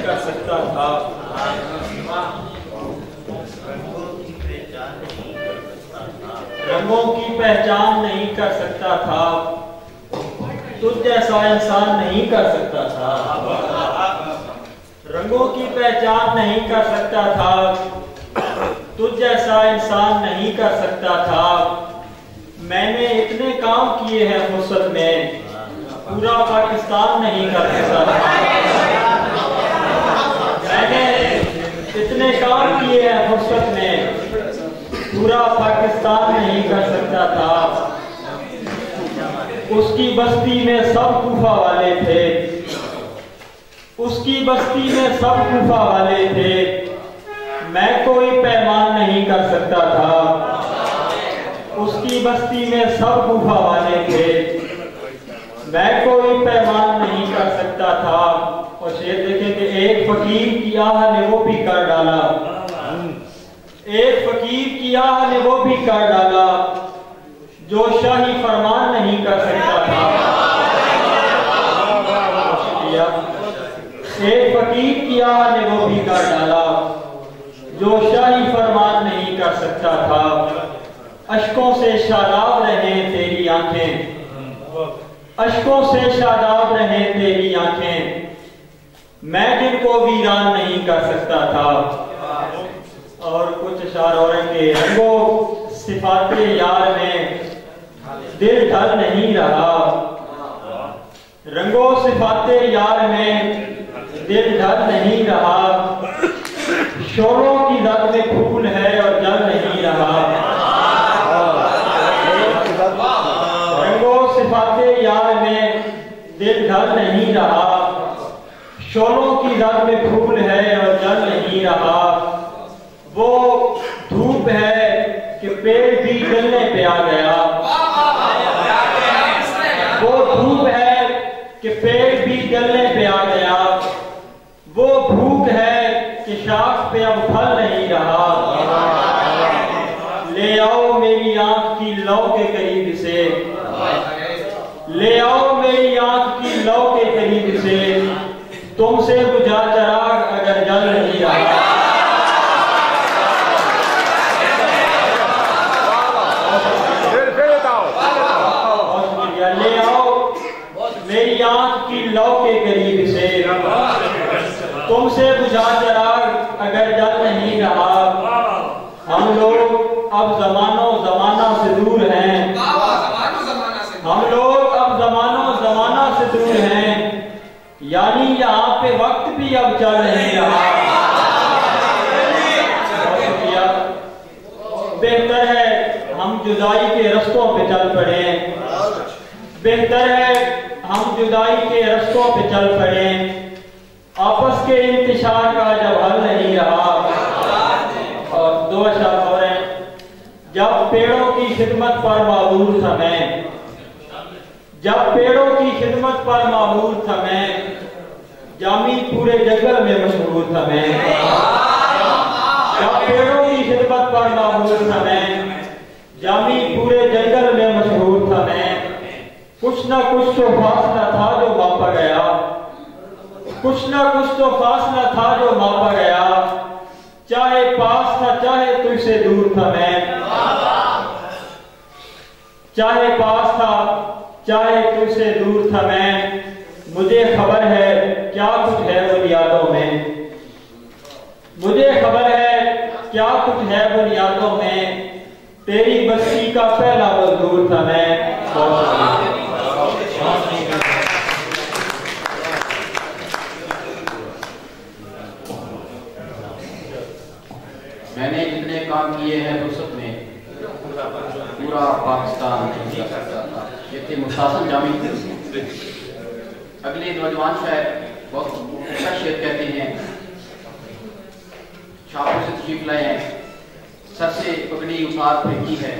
कर सकता था। रंगों की पहचान नहीं कर सकता था, तुझ जैसा इंसान नहीं कर सकता था। रंगों की पहचान नहीं कर सकता था, तुझ जैसा इंसान नहीं कर सकता था। मैंने इतने काम किए हैं फुर्सत में, पूरा पाकिस्तान नहीं कर सकता था। मैंने इतने काम किए हैं फुर्सत में, पूरा पाकिस्तान नहीं कर सकता था। उसकी बस्ती में सब कूफा वाले थे, उसकी बस्ती में सब कूफा वाले थे। मैं कोई पैमान नहीं कर सकता था, उसकी बस्ती में सब कूफा वाले थे। मैं कोई पैमान नहीं कर सकता था। और शेर देखें कि एक फकीर की आह ने वो भी कर डाला, एक फकीर की आह ने वो भी कर डाला, जो शाही फरमान नहीं कर सकता था। एक फकीर की आह ने वो भी कर डाला, जो शाही फरमान नहीं कर सकता था। अश्कों से शादाब रहे तेरी आंखें, अश्कों से शादाब रहे तेरी आंखें। मैं जिनको वीरान नहीं कर सकता था। और कुछ अशार और के रंगो सिफाते यार में दिल ढल नहीं रहा, रंगो सिफाते यार में दिल ढल नहीं रहा। शोरों की रग में फूल है और जल नहीं रहा। रंगो सिफाते यार में दिल ढल नहीं रहा। शोरों की रग में फूल है और जल नहीं रहा। वो धूप है कि पेड़ भी जलने पे आ गया, वो धूप है कि पेड़ भी जलने पे आ गया। वो भूख है कि शाख पे अब फल नहीं रहा। ले आओ मेरी आंख की लौ के करीब से, ले आओ मेरी आंख की लौ के करीब से। तुमसे बुझा चराग अगर जल नहीं रहा। ले आओ मेरी आंख की लौ के करीब से, तुमसे बुझा चराग अगर जल नहीं रहा। हम लोग अब जमानो जमाना से दूर हैं, हम लोग अब जमानो जमाना से दूर हैं। यानी यहाँ पे वक्त भी अब चल नहीं रहा। बेहतर है हम जुदाई के रास्तों पे चल पड़े, बेहतर है हम जुदाई के रास्तों पे चल पड़े। आपस के इंतशार का जब हल नहीं रहा। और दो अशर और हैं। जब पेड़ों की खिदमत पर मामूर था मैं, जब पेड़ों की खिदमत पर मामूर था मैं। जामी पूरे जंगल में मशहूर था मैं। जब पेड़ों की खिदमत पर मामूर था मैं, जामी पूरे जंगल में मशहूर था मैं। कुछ ना कुछ तो फासला था जो मापा गया, कुछ ना कुछ तो फासला था जो मापा गया। चाहे पास था चाहे तुझसे दूर था मैं, चाहे पास था चाहे तुझसे दूर था मैं। मुझे खबर है क्या कुछ है बुनियादों में, मुझे खबर है क्या कुछ है बुनियादों में। तेरी बस्ती का पहला मजदूर था मैं। मैंने इतने काम किए हैं फुर्सत में, पूरा पाकिस्तान नहीं कर सकता था। ये थे मुस्तासन जामी। अगले नौजवान शायर बहुत अच्छा शेर कहते हैं। छापों से तशरीफ लाए हैं, सर से पगड़ी उतार फेंकी है।